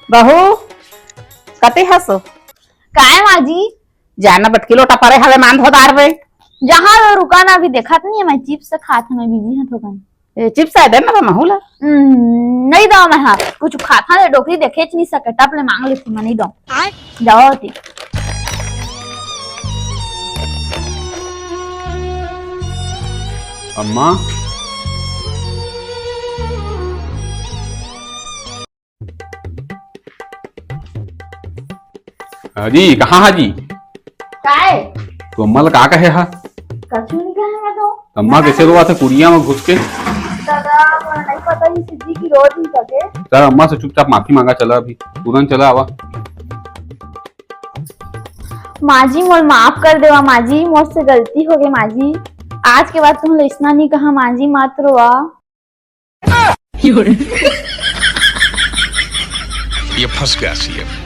बहू कते हसो काय माझी जाना बटकी लोटा परे हवे मान धोदार वे जहाँ रुका ना अभी देखा नहीं है मैं चिप्स खात मैं बिजी है थोड़ा चिप्स आए देना महूला नहीं दो मैं हाँ कुछ खाता है डोकरी देखे नहीं सके टप ले मांग लेती मैं नहीं दो जाओ होती अम्मा हाजी कहाँ हाजी काय तो अम्मा ला का कहे हा कछु नहीं कहा मैं तो अम्मा कैसे रोआ थे कुड़िया में घुस के दादा नहीं पता ही सिद्धि की रोज नहीं सके सर अम्मा से चुपचाप माफी मांगा चला अभी तुरंत चला आवा माजी मोर माफ कर देवा माजी मोर से गलती हो गई माजी आज के बाद तुम इतना नहीं कहा माजी मात्र हुआ ये फंस गया सी